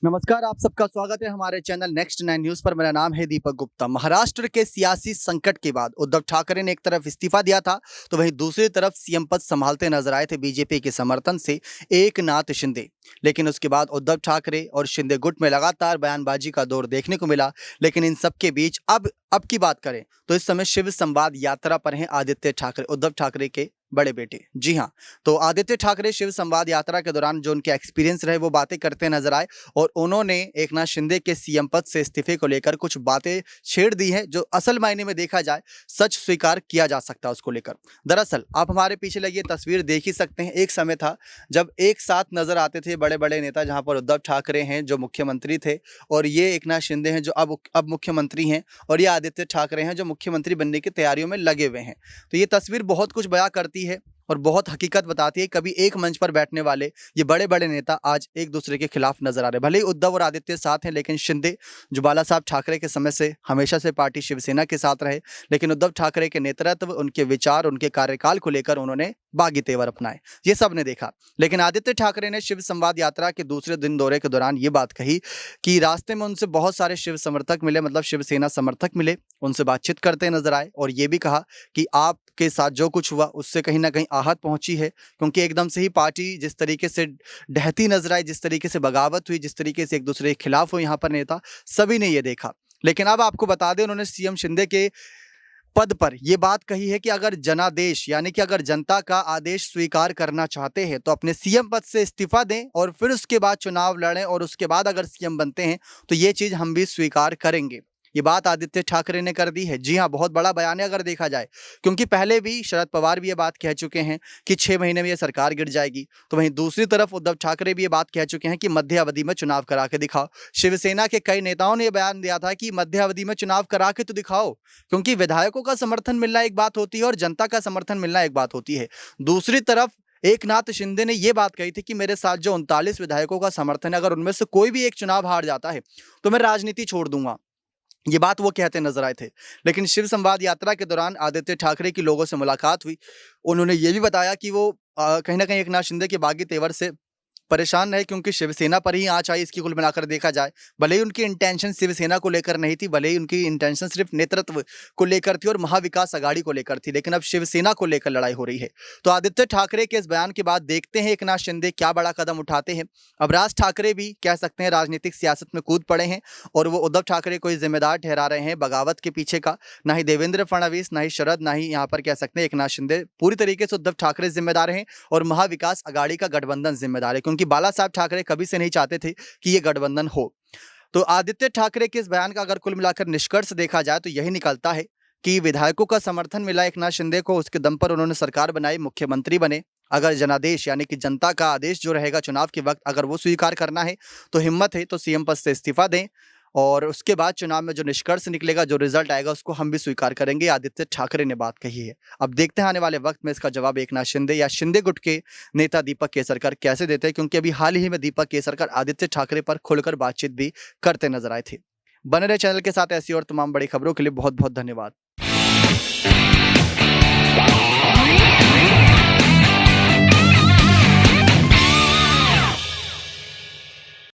नमस्कार, आप सबका स्वागत है हमारे चैनल नेक्स्ट 9 न्यूज पर। मेरा नाम है दीपक गुप्ता। महाराष्ट्र के सियासी संकट के बाद उद्धव ठाकरे ने एक तरफ इस्तीफा दिया था, तो वहीं दूसरी तरफ सीएम पद संभालते नजर आए थे बीजेपी के समर्थन से एकनाथ शिंदे। लेकिन उसके बाद उद्धव ठाकरे और शिंदे गुट में लगातार बयानबाजी का दौर देखने को मिला। लेकिन इन सब के बीच अब की बात करें तो इस समय शिव संवाद यात्रा पर हैं आदित्य ठाकरे, उद्धव ठाकरे के बड़े बेटे। जी हाँ, तो आदित्य ठाकरे शिव संवाद यात्रा के दौरान जो उनके एक्सपीरियंस रहे वो बातें करते नजर आए और उन्होंने एकनाथ शिंदे के सीएम पद से इस्तीफे को लेकर कुछ बातें छेड़ दी हैं जो असल मायने में देखा जाए सच स्वीकार किया जा सकता है उसको लेकर। दरअसल आप हमारे पीछे लगी ये तस्वीर देख ही सकते हैं। एक समय था जब एक साथ नजर आते थे बड़े बड़े नेता, जहां पर उद्धव ठाकरे हैं जो मुख्यमंत्री थे और ये एकनाथ शिंदे हैं जो अब मुख्यमंत्री हैं, और ये आदित्य ठाकरे हैं जो मुख्यमंत्री बनने की तैयारियों में लगे हुए हैं। तो ये तस्वीर बहुत कुछ बयां करती है और बहुत हकीकत बताती है। कभी एक मंच पर बैठने वाले ये बड़े बड़े नेता आज एक दूसरे के खिलाफ नजर आ रहे हैं। भले ही उद्धव और आदित्य साथ हैं, लेकिन शिंदे जो बाला साहब ठाकरे के समय से हमेशा से पार्टी शिवसेना के साथ रहे, लेकिन उद्धव ठाकरे के नेतृत्व, उनके विचार, उनके कार्यकाल को लेकर उन्होंने बागी तेवर अपनाए, ये सब ने देखा। लेकिन आदित्य ठाकरे ने शिव संवाद यात्रा के दूसरे दिन दौरे के दौरान ये बात कही कि रास्ते में उनसे बहुत सारे शिव समर्थक मिले, मतलब शिवसेना समर्थक मिले, उनसे बातचीत करते नजर आए और ये भी कहा कि आपके साथ जो कुछ हुआ उससे कहीं ना कहीं आहत पहुंची है, क्योंकि एकदम से ही पार्टी जिस तरीके से ढहती नजर आई, जिस तरीके से बगावत हुई, जिस तरीके से एक दूसरे के खिलाफ हुए यहाँ पर नेता, सभी ने ये देखा। लेकिन अब आपको बता दें, उन्होंने सीएम शिंदे के पद पर यह बात कही है कि अगर जनादेश यानी कि अगर जनता का आदेश स्वीकार करना चाहते हैं तो अपने सीएम पद से इस्तीफा दें और फिर उसके बाद चुनाव लड़ें, और उसके बाद अगर सीएम बनते हैं तो ये चीज हम भी स्वीकार करेंगे। ये बात आदित्य ठाकरे ने कर दी है। जी हाँ, बहुत बड़ा बयान है अगर देखा जाए, क्योंकि पहले भी शरद पवार भी ये बात कह चुके हैं कि 6 महीने में ये सरकार गिर जाएगी। तो वहीं दूसरी तरफ उद्धव ठाकरे भी ये बात कह चुके हैं कि मध्य अवधि में चुनाव करा के दिखाओ। शिवसेना के कई नेताओं ने यह बयान दिया था कि मध्य अवधि में चुनाव करा के तो दिखाओ, क्योंकि विधायकों का समर्थन मिलना एक बात होती है और जनता का समर्थन मिलना एक बात होती है। दूसरी तरफ एकनाथ शिंदे ने यह बात कही थी कि मेरे साथ जो 39 विधायकों का समर्थन है, अगर उनमें से कोई भी एक चुनाव हार जाता है तो मैं राजनीति छोड़ दूंगा। ये बात वो कहते नजर आए थे। लेकिन शिव संवाद यात्रा के दौरान आदित्य ठाकरे की लोगों से मुलाकात हुई। उन्होंने ये भी बताया कि वो कहीं ना कहीं एकनाथ शिंदे के बागी तेवर से परेशान रहे, क्योंकि शिवसेना पर ही आंच आई। इसकी कुल मिलाकर देखा जाए, भले ही उनकी इंटेंशन शिवसेना को लेकर नहीं थी, भले ही उनकी इंटेंशन सिर्फ नेतृत्व को लेकर थी और महाविकास अघाड़ी को लेकर थी, लेकिन अब शिवसेना को लेकर लड़ाई हो रही है। तो आदित्य ठाकरे के इस बयान के बाद देखते हैं एकनाथ शिंदे क्या बड़ा कदम उठाते हैं। अब राज ठाकरे भी कह सकते हैं राजनीतिक सियासत में कूद पड़े हैं और वो उद्धव ठाकरे को जिम्मेदार ठहरा रहे हैं बगावत के पीछे का। ना ही देवेंद्र फडणवीस, ना ही शरद, ना ही यहाँ पर कह सकते हैं एकनाथ शिंदे, पूरी तरीके से उद्धव ठाकरे जिम्मेदार हैं और महाविकास अघाड़ी का गठबंधन जिम्मेदार है, क्योंकि बाला साहब ठाकरे कभी से नहीं चाहते थे कि ये गठबंधन हो। तो आदित्य ठाकरे के इस बयान का अगर कुल मिलाकर निष्कर्ष देखा जाए तो यही निकलता है कि विधायकों का समर्थन मिला एकनाथ शिंदे को, उसके दम पर उन्होंने सरकार बनाई, मुख्यमंत्री बने। अगर जनादेश यानी कि जनता का आदेश जो रहेगा चुनाव के वक्त, अगर वो स्वीकार करना है तो हिम्मत है तो सीएम पद से इस्तीफा दें और उसके बाद चुनाव में जो निष्कर्ष निकलेगा, जो रिजल्ट आएगा, उसको हम भी स्वीकार करेंगे। आदित्य ठाकरे ने बात कही है। अब देखते हैं आने वाले वक्त में इसका जवाब एकनाथ शिंदे या शिंदे गुट के नेता दीपक केसरकर कैसे देते हैं, क्योंकि अभी हाल ही में दीपक केसरकर आदित्य ठाकरे पर खुलकर बातचीत भी करते नजर आए थे। बने रहे चैनल के साथ, ऐसी और तमाम बड़ी खबरों के लिए बहुत बहुत धन्यवाद।